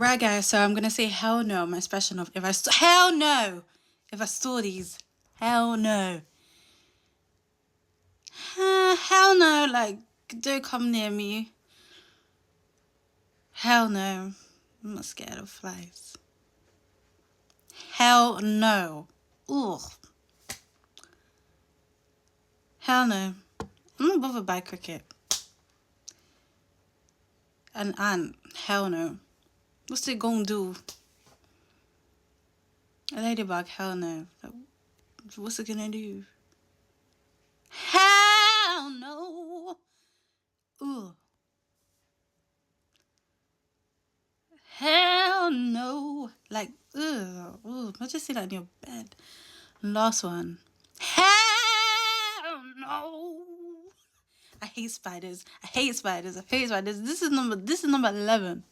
Right, guys, so I'm gonna say hell no, my expression of if I hell no, if I saw these, hell no. Hell no, like, don't come near me. Hell no, I'm not scared of flies. Hell no. Ugh. Hell no. I'm not bothered by cricket. An ant, hell no. What's it gonna do? A ladybug, hell no. What's it gonna do? Hell no. Ugh. Hell no. Like, ugh. I just see that in your bed. Last one. Hell no. I hate spiders. I hate spiders. I hate spiders. This is number 11.